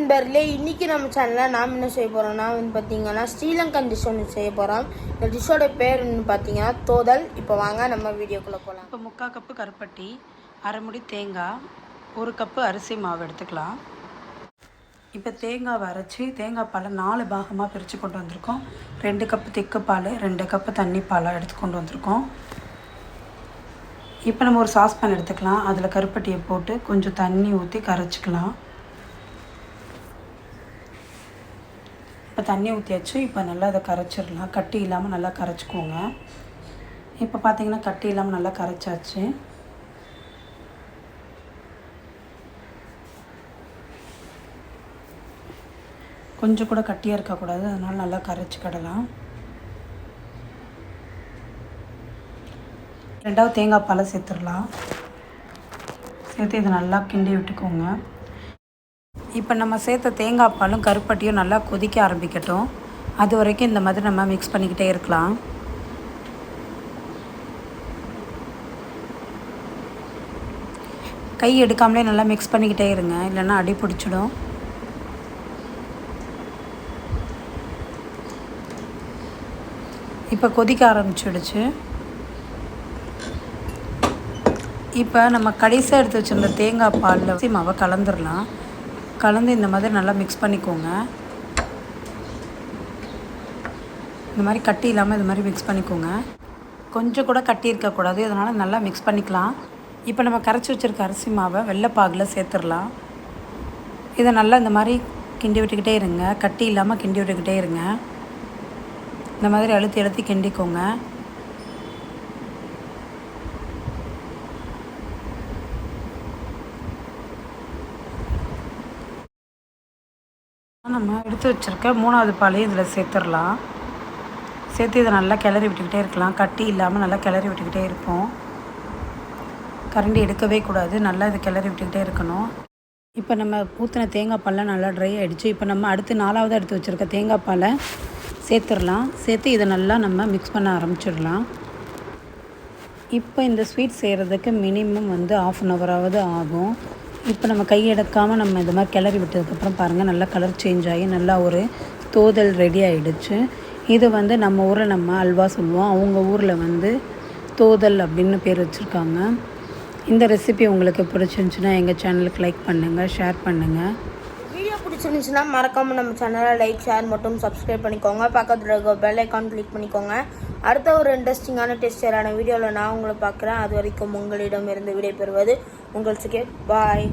நண்பர்களே, இன்றைக்கி நம்ம சேனலில் நாம் என்ன செய்ய போகிறோம்னா பார்த்தீங்கன்னா ஸ்ரீலங்கன் டிஷ் ஒன்று செய்ய போகிறோம். இந்த டிஷ்ஷோட பேர் பார்த்தீங்கன்னா தோதல். இப்போ வாங்க நம்ம வீடியோக்குள்ளே போகலாம். இப்போ 3/4 கப்பு கருப்பட்டி, அரை முடி தேங்காய், 1 கப்பு அரிசி மாவு எடுத்துக்கலாம். இப்போ தேங்காவை அரைச்சி தேங்காய் பாலை 4 பாகமாக பிரித்து கொண்டு வந்திருக்கோம். 2 கப்பு திக்கு பால், 2 கப்பு தண்ணி பாலாக எடுத்து கொண்டு வந்திருக்கோம். இப்போ நம்ம ஒரு சாஸ்பேன் எடுத்துக்கலாம். அதில் கருப்பட்டியை போட்டு கொஞ்சம் தண்ணி ஊற்றி கரைச்சிக்கலாம். இப்போ தண்ணி ஊற்றியாச்சு. இப்போ நல்லா அதை கரைச்சிடலாம். கட்டி இல்லாமல் நல்லா கரைச்சிக்கோங்க. இப்போ பார்த்தீங்கன்னா கட்டி இல்லாமல் நல்லா கரைச்சாச்சு. கொஞ்சம் கூட கட்டியாக இருக்கக்கூடாது, அதனால் நல்லா கரைச்சிக்கிடலாம். 2வது தேங்காய் பாலை சேர்த்துடலாம். சேர்த்து இதை நல்லா கிண்டி விட்டுக்கோங்க. இப்போ நம்ம சேர்த்த தேங்காய் பாலும் கருப்பட்டியும் நல்லா கொதிக்க ஆரம்பிக்கட்டும். அது வரைக்கும் இந்த மாதிரி நம்ம மிக்ஸ் பண்ணிக்கிட்டே இருக்கலாம். கை எடுக்காமலே நல்லா மிக்ஸ் பண்ணிக்கிட்டே இருங்க, இல்லைன்னா அடி பிடிச்சிடும். இப்போ கொதிக்க ஆரம்பிச்சிடுச்சு. இப்போ நம்ம கடைசியாக எடுத்து வச்சுருந்த தேங்காய் பாலில் அரிசி மாவை கலந்துடலாம். கலந்து இந்த மாதிரி நல்லா மிக்ஸ் பண்ணிக்கோங்க. இந்த மாதிரி கட்டி இல்லாமல் இது மாதிரி மிக்ஸ் பண்ணிக்கோங்க. கொஞ்சம் கூட கட்டி இருக்கக்கூடாது, அதனால் நல்லா மிக்ஸ் பண்ணிக்கலாம். இப்போ நம்ம கரைச்சி வச்சுருக்க அரிசி மாவை வெள்ளைப்பாகில் சேர்த்துடலாம். இதை நல்லா இந்த மாதிரி கிண்டி விட்டுக்கிட்டே இருங்க. கட்டி இல்லாமல் கிண்டி விட்டுக்கிட்டே இருங்க. இந்த மாதிரி அழுத்தி அழுத்தி கிண்டிக்கோங்க. நம்ம எடுத்து வச்சுருக்க 3வது பாலையும் இதில் சேர்த்துடலாம். சேர்த்து இதை நல்லா கிளறி விட்டுக்கிட்டே இருக்கலாம். கட்டி இல்லாமல் நல்லா கிளறி விட்டுக்கிட்டே இருப்போம். கரண்டி எடுக்கவே கூடாது, நல்லா இதை கிளறி விட்டுக்கிட்டே இருக்கணும். இப்போ நம்ம ஊற்றின தேங்காய் பால்லாம் நல்லா ட்ரை ஆகிடுச்சு. இப்போ நம்ம அடுத்து 4வது எடுத்து வச்சுருக்க தேங்காய் பாலை சேர்த்துடலாம். சேர்த்து இதை நல்லா நம்ம மிக்ஸ் பண்ண ஆரம்பிச்சிடலாம். இப்போ இந்த ஸ்வீட் செய்கிறதுக்கு மினிமம் 1/2 அன் ஹவராவது ஆகும். இப்போ நம்ம கை எடுக்காமல் நம்ம இந்த மாதிரி கிளறி விட்டதுக்கப்புறம் பாருங்கள், நல்லா கலர் சேஞ்ச் ஆகி நல்லா ஒரு தோதல் ரெடி ஆகிடுச்சு. இது நம்ம ஊரில் நம்ம அல்வா சொல்லுவோம், அவங்க ஊரில் தோதல் அப்படின்னு பேர் வச்சுருக்காங்க. இந்த ரெசிபி உங்களுக்கு பிடிச்சிருந்துச்சுன்னா எங்கள் சேனலுக்கு லைக் பண்ணுங்கள், ஷேர் பண்ணுங்கள். வீடியோ பிடிச்சிருந்துச்சுன்னா மறக்காமல் நம்ம சேனலை லைக், ஷேர் மற்றும் சப்ஸ்கிரைப் பண்ணிக்கோங்க. பக்கத்தில் இருக்க பெல் ஐக்கான் கிளிக் பண்ணிக்கோங்க. அடுத்த ஒரு இன்ட்ரெஸ்டிங்கான டெஸ்டரான வீடியோவில் நான் உங்களை பார்க்குறேன். அது வரைக்கும் உங்களிடமிருந்து விடைபெறுவது உங்கள் சிகே. பாய்.